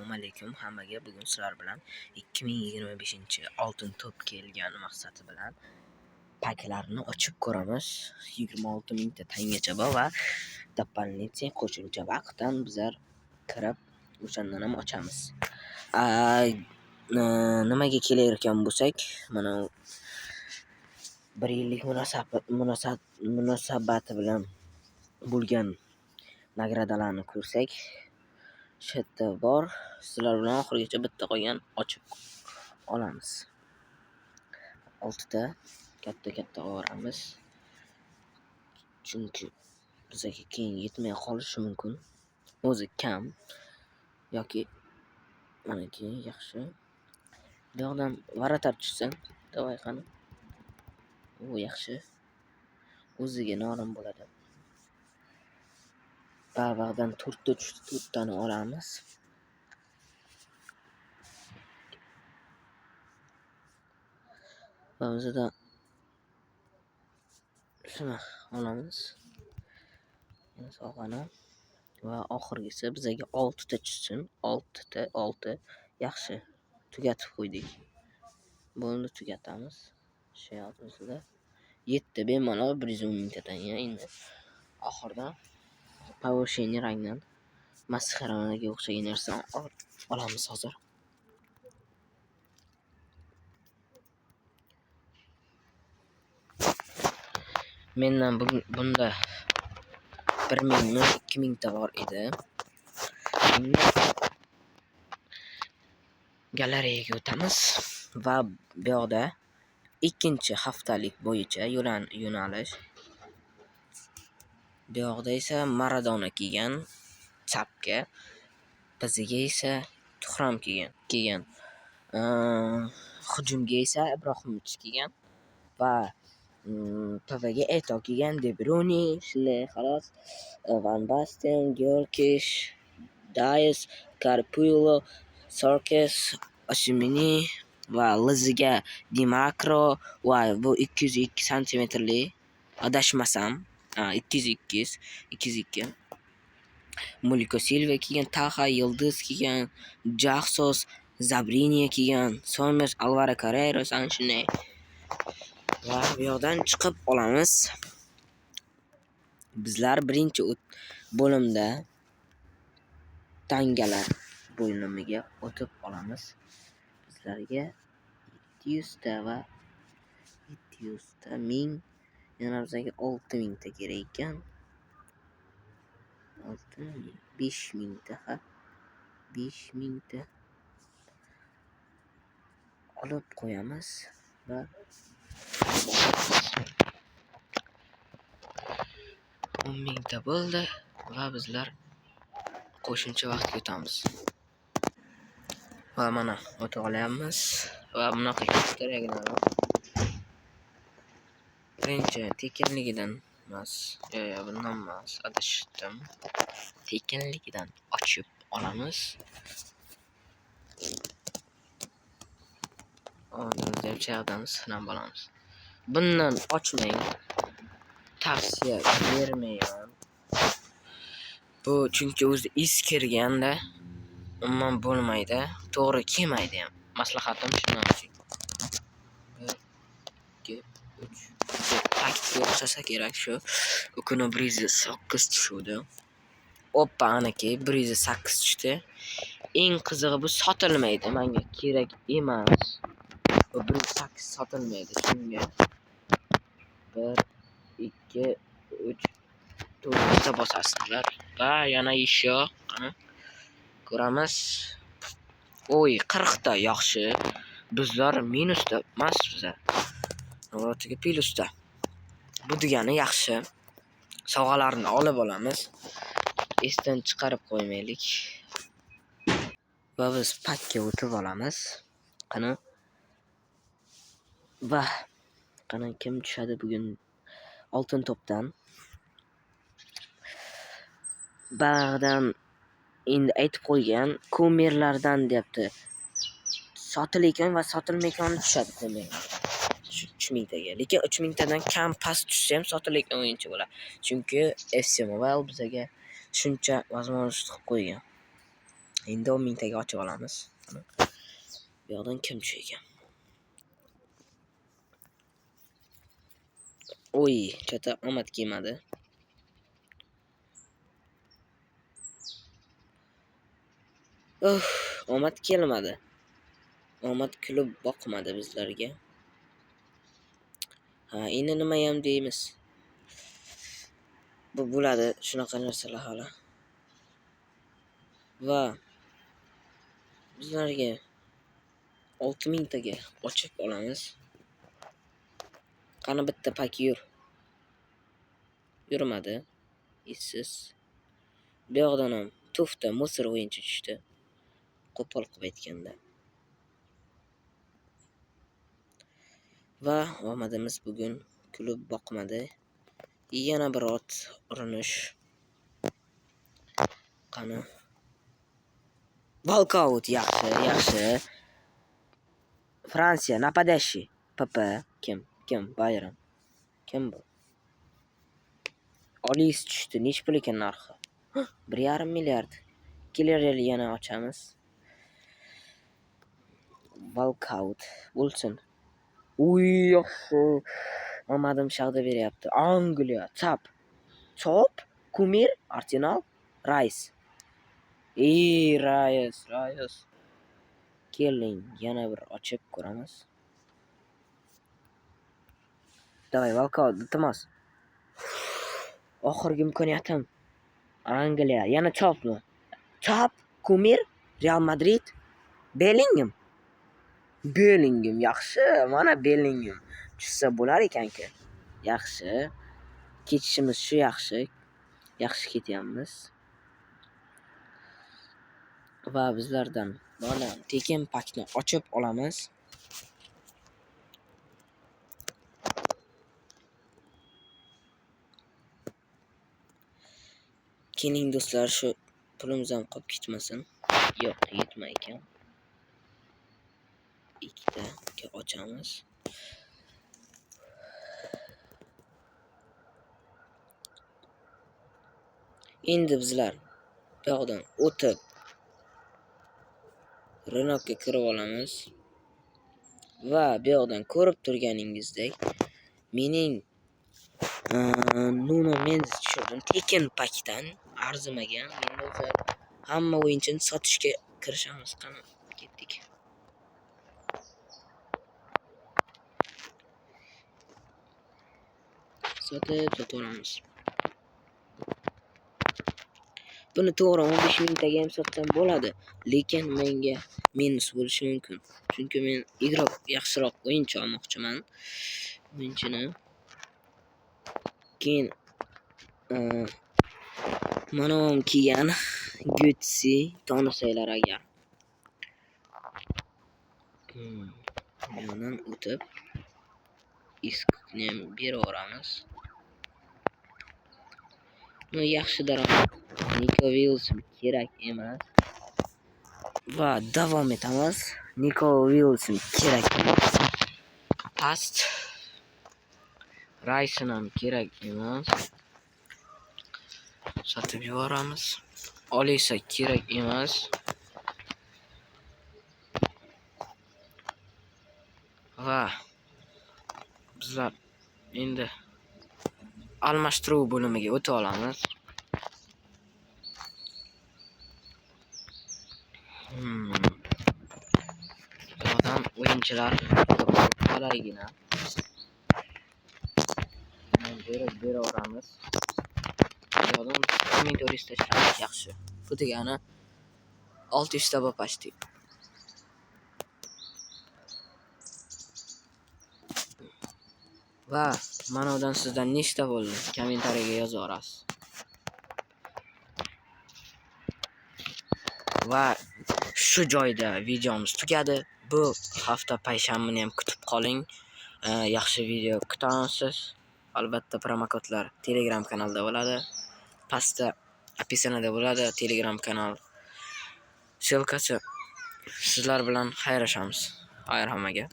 Assalomu alaykum hammaga. Bugun sizlar bilan 2025 oltin to'p kelgan maqsadi bilan paklarni ochib ko'ramiz. 26 mingta tangacha bor va doполнительный qo'shimcha vaqtdan bizlar kirib o'shandan ham ochamiz. Nimaga kelar ekan bo'lsak, mana 1 yillik munosabati bilan bo'lgan nagradalarni ko'rsak, shu yerda bor. Sizlar bilan oxirigacha bitta qolgan ochib olamiz. 6 ta katta olamiz. Chunki bizga keyin yetmay qolishi mumkin. O'zi kam yoki mana keyin yaxshi. Bu yoqdan varatar tushsin. Davay qani. U yaxshi. O'ziga norin bo'ladi. Ba'dan 4 ta tushdi, 4 tani olamiz. Va bizda shuni olamiz. Sog'ana va oxirgisi bizga 6 ta tushsin. 6 yaxshi. Tugatib qo'ydik. Buni tugatamiz. Shu yoqda 7 bemalol 110 mingtadan endi oxirda повышение rangdan masxaraga o'xshagan narsani olamiz hozir. Mendan bunda 1000 mi 2000 ta bor edi. Galereyaga o'tamiz va bu yoqda ikkinchi haftalik bo'yicha yo'nalish. Bu yoqda esa Maradona kiygan chapga, bizga esa Tuhram kiygan. Hujumga esa Ibrohimovich kiygan va PVga Eto'o kiygan, De Bruyne, shunday xolos, Van Basten, Gyökeres, Dias, Carpullo, Sarkis, Osimhen va Liziga Di Marco va bu 202 santimetrli adashmasam 202 Muliko Silva kiygan, Taha Yildiz kiygan, Jaxsos, Zabrini kiygan, Somers, Alvaro Carrero ana shunday. Va bu yoqdan chiqib olamiz. Bizlar birinchi bo'limda tangalar bo'limiga o'tib olamiz. Bizlarga 700 ta va 700 ta 1000, yana bizga 6000 ta kerak ekan. 5000 ta 5000 ta olib qo'yamiz va 10,000 ta bo'ldi va bizlar qo'shimcha vaqtga o'tamiz. Va mana o'ta olyapmiz va bunaqa keraklar. Birinchi tekinligidan emas, bundan emas, adashdim. Tekinligidan ochib olamiz. O'zimizda chaqdan sinab olamiz. Bundan ochmang. Tavsiya bermayman. Bu chunki o'zi is kirganda umuman bo'lmaydi, to'g'ri kelmaydi ham. Maslahatim shundan uchun. 1 2 3 taktika o'xshasa kerak shu. U kuni 108 tushdi. Oppa anaki 108 tushdi. Eng qizig'i bu sotilmaydi. Menga kerak emas. Bu 108 sotilmaydi. Shunga 1 2 3 4 ta bosasizlar va yana еще qani ko'ramiz. Oy, 40 ta yaxshi. Bizlar minusda emas bizlar. Navbatiga plusda. Bu degani yaxshi. Sovg'alarni olib olamiz. Esdan chiqarib qo'ymaylik. Va biz pakka o'tib olamiz. Qani. Va qani kim tushadi bugun oltin to'pdan? Ba'dan endi aytib qo'ygan komerlardan deyapti. Sotilayotgan va sotilmayotgani tushadi komerlar. 3000 taga. Lekin 3000 tadan kam past tushsa ham sotilayotgan o'yinchi bo'ladi. Chunki FC Mobile bizga shuncha возможность qilib qo'ygan. Endi 10 mingtaga ochib olamiz. Bu yoqdan kim tushay ekan? Oy, chata omad kelmadi. Omad kelmadi. Omad kulib boqmadi bizlarga. Endi nima ham deymiz? Bu bo'ladi shunaqa narsalar hali. Va bizlarga 6 mingtaga ochib olamiz. Qani bitta pak yurmadi. Issiz. Bu yoqdan ham to'fta Misr o'yinchi tushdi. Qo'pol qilib aytganda. Va omadimiz bugun kulib boqmadi. Yana bir ot urinish. Qani. Walkout yaxshi. Fransiya napadashi. PP kim? Bayram. Kim bu? Olis tushdi. Nech pul ekan narxi? 1,5 milliard. Kelar yana ochamiz. Walkout bo'lsin. Uy, yaxshi. Omadim shag'da beryapti. Angliya, Chop, Kumir, Arsenal, Rice. Rice. Keling, yana bir ochib ko'ramiz. Davay, walkout, iltimos. Oxirgi imkoniyatim. Angliya, yana Chopmi? Chop, Kumir, Real Madrid, Bellingham, yaxshi. Mana Bellingham tushsa bo'lar ekan-ku. Yaxshi. Ketishimiz shu yaxshi. Yaxshi ketyapmiz. Va bizlardan mana tekin pakni ochib olamiz. Keling do'stlar, shu pulimiz ham qolib ketmasin. Yo'q, yetmay ekan. Ikkitaga ochamiz. Endi bizlar bu yoqdan o'tib Renaultga kirib olamiz. Va bu yoqdan ko'rib turganingizdek, mening Nuno Mendes tushirdim tekin pakdan, arzimagan. Endi o'sha hamma o'yinchini sotishga kirishamiz. Qani ketdik. Sotamiz. Buni to'g'ri 15 mingtaga ham sotsam bo'ladi, lekin menga minus bo'lishi mumkin. Chunki men yaxshiroq o'yinchi olmoqchiman. O'yinchini keyin mana ham kelgan Götze tanısaylar agar. Bundan o'tib iskni ham beraveramiz. Bu yaxshi daromad. Nico Wilson kerak emas. Va davom etamiz. Nico Wilson kerak emas. Past. Rice ham kerak emas. Sotib yuboramiz. Olisa kerak emas. Va bizlar endi almashtiruv bo'limiga o'tib olamiz. Buyoqdan o'yinchilar qalaygina beraveramiz. Buyoqdan 1400 tashlamiz yaxshi. Bu degani 600 ta bopashdi. Va manodan sizdan nechta bo'ldi? Kommentariyaga yozaverasiz. Va shu joyda videomiz tugadi. Bu hafta payshanbani ham kutib qoling. Yaxshi video kutasiz. Albatta promokodlar Telegram kanalda bo'ladi. Pastda opisaniyada bo'ladi Telegram kanal. Ссылкасы. Sizlar bilan xayrlashamiz. Xayr hammaga.